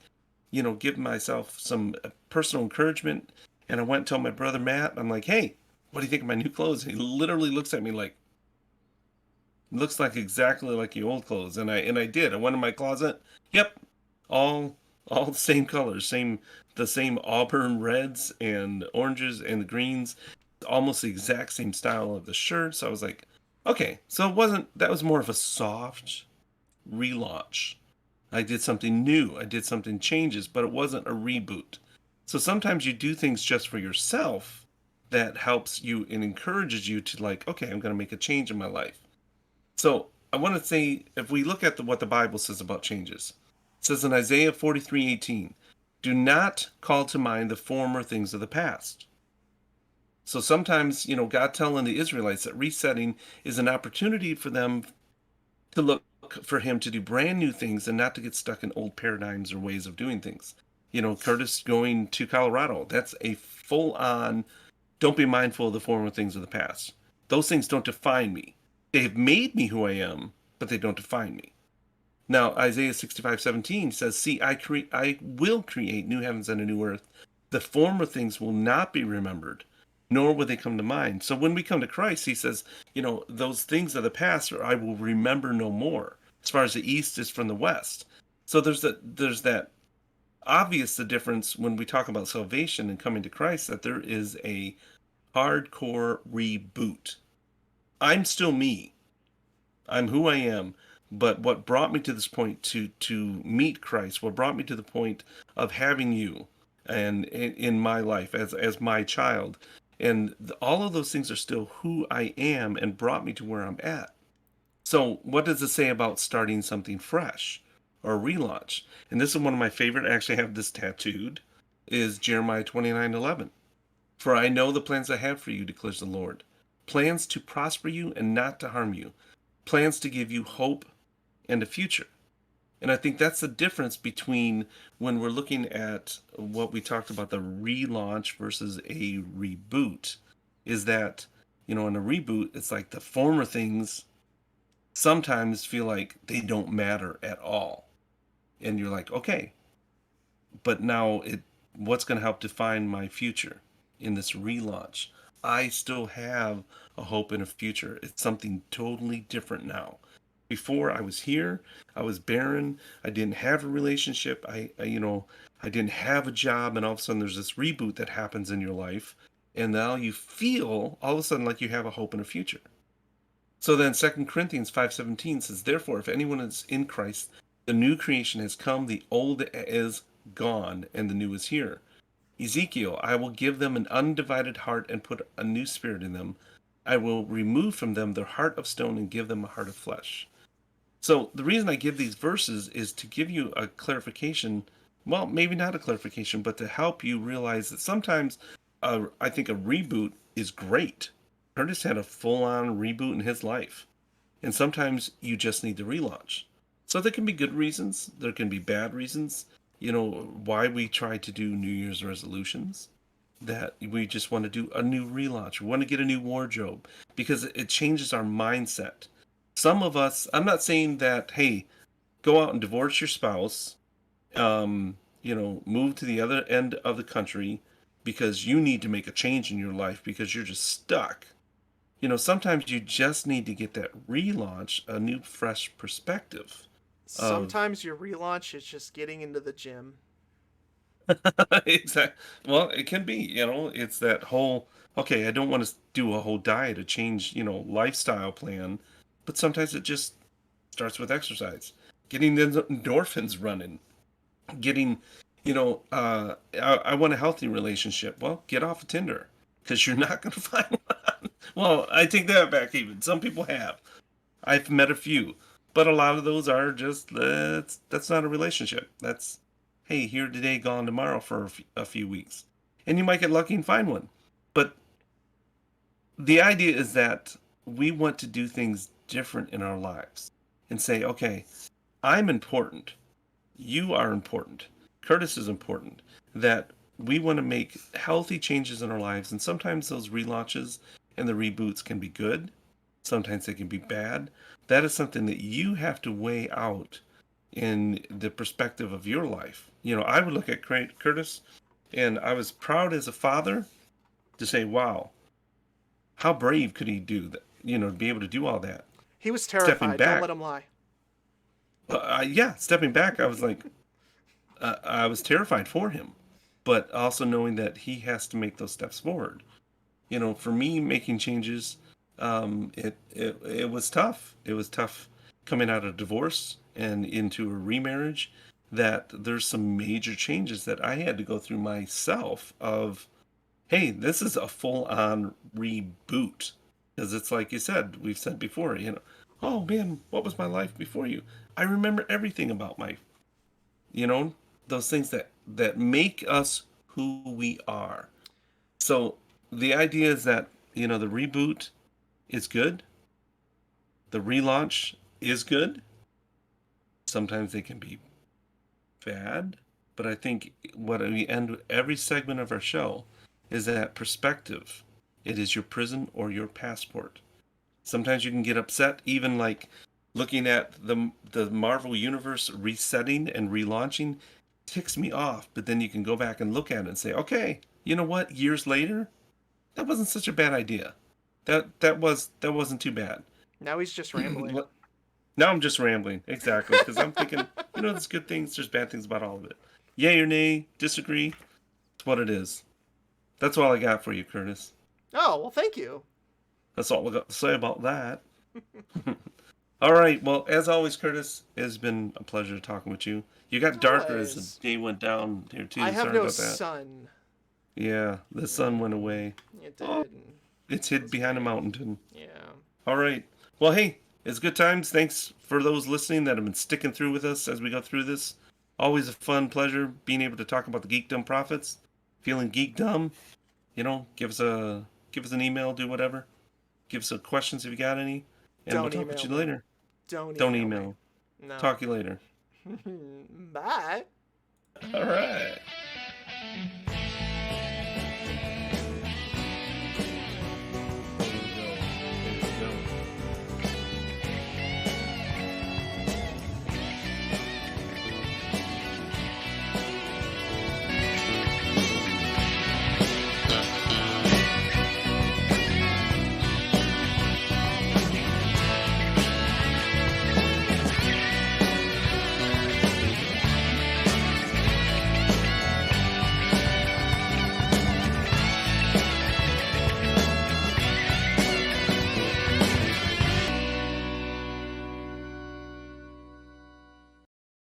give myself some personal encouragement. And I went and told my brother Matt, I'm like, hey, what do you think of my new clothes? And he literally looks at me like, looks like exactly like your old clothes. And I did. I went in my closet. Yep, all all the same colors, the same auburn reds and oranges and the greens, almost the exact same style of the shirts. I was like, okay, so it wasn't that was more of a soft relaunch. I did something new. I did something changes, but it wasn't a reboot. So sometimes you do things just for yourself that helps you and encourages you to like, okay, I'm going to make a change in my life. So I want to say, if we look at what the Bible says about changes, it says in Isaiah 43:18, do not call to mind the former things of the past. So sometimes, God telling the Israelites that resetting is an opportunity for them to look for him to do brand new things and not to get stuck in old paradigms or ways of doing things. Curtis going to Colorado, that's a full on, don't be mindful of the former things of the past. Those things don't define me. They have made me who I am, but they don't define me. Now, Isaiah 65:17 says, see, I will create new heavens and a new earth. The former things will not be remembered, nor will they come to mind. So when we come to Christ, he says, those things of the past I will remember no more, as far as the east is from the west. So there's that obvious the difference when we talk about salvation and coming to Christ, that there is a hardcore reboot. I'm still me. I'm who I am. But what brought me to this point to meet Christ, what brought me to the point of having you and in my life as my child, and all of those things are still who I am and brought me to where I'm at. So what does it say about starting something fresh or relaunch? And this is one of my favorite. I actually have this tattooed. Is Jeremiah 29:11. For I know the plans I have for you, declares the Lord. Plans to prosper you and not to harm you. Plans to give you hope and a future. And I think that's the difference between when we're looking at what we talked about, the relaunch versus a reboot, is that, in a reboot, it's like the former things sometimes feel like they don't matter at all. And you're like, okay, but now what's going to help define my future in this relaunch? I still have a hope and a future. It's something totally different now. Before I was here, I was barren. I didn't have a relationship. I didn't have a job, and all of a sudden there's this reboot that happens in your life, and now you feel all of a sudden like you have a hope and a future. So then 2 Corinthians 5:17 says, therefore, if anyone is in Christ, the new creation has come, the old is gone, and the new is here. Ezekiel, I will give them an undivided heart and put a new spirit in them. I will remove from them their heart of stone and give them a heart of flesh. So the reason I give these verses is to give you a clarification. Well, maybe not a clarification, but to help you realize that sometimes I think a reboot is great. Curtis had a full on reboot in his life. And sometimes you just need to relaunch. So there can be good reasons, there can be bad reasons. Why we try to do New Year's resolutions, that we just want to do a new relaunch. We want to get a new wardrobe because it changes our mindset. Some of us, I'm not saying that, hey, go out and divorce your spouse, move to the other end of the country because you need to make a change in your life because you're just stuck. Sometimes you just need to get that relaunch, a new, fresh perspective of Sometimes your relaunch is just getting into the gym. exactly. Well, it can be, it's that whole, okay, I don't want to do a whole diet, a change, lifestyle plan, but sometimes it just starts with exercise, getting the endorphins running, getting, I want a healthy relationship. Well, get off of Tinder because you're not going to find one. Well, I take that back even. Some people have. I've met a few, but a lot of those are just that's not a relationship. That's, hey, here today, gone tomorrow for a few weeks, and you might get lucky and find one. But the idea is that we want to do things different in our lives and say, okay, I'm important. You are important. Curtis is important. That we want to make healthy changes in our lives, and sometimes those relaunches and the reboots can be good. Sometimes they can be bad. That is something that you have to weigh out in the perspective of your life. I would look at Curtis, and I was proud as a father to say, wow, how brave could he do that? To be able to do all that. He was Stepping terrified. Don't back, let him lie. yeah, stepping back, I was like, I was terrified for him, but also knowing that he has to make those steps forward. For me, making changes, it was tough. It was tough coming out of divorce and into a remarriage. That there's some major changes that I had to go through myself. Of, hey, this is a full-on reboot, because it's like you said, we've said before. Oh man, what was my life before you? I remember everything about my, you know, those things that make us who we are. So the idea is that, the reboot is good. The relaunch is good. Sometimes they can be bad, but I think what we end every segment of our show is that perspective. It is your prison or your passport. Sometimes you can get upset, even like looking at the Marvel universe resetting and relaunching ticks me off. But then you can go back and look at it and say, okay, you know what? Years later, that wasn't such a bad idea. That wasn't too bad. Now he's just rambling. Now I'm just rambling, exactly, because I'm thinking, there's good things, there's bad things about all of it. Yay or nay, disagree. It's what it is. That's all I got for you, Curtis. Oh, well, thank you. That's all I got to say about that. All right. Well, as always, Curtis, it has been a pleasure talking with you. You got darker as the Always. day went down here I too. have Sorry no about that. son. Yeah, the sun went away. It Oh, did. And it's it hid was behind a great. mountain. Yeah. All right. Well, hey, it's good times. Thanks for those listening that have been sticking through with us as we go through this. Always a fun pleasure being able to talk about the Geekdom Prophets. Feeling geekdom, give us an email, do whatever. Give us some questions if you got any, and we'll Don't talk with email you me. later. Don't Don't email me. email. No. Talk to you later. Bye. All right.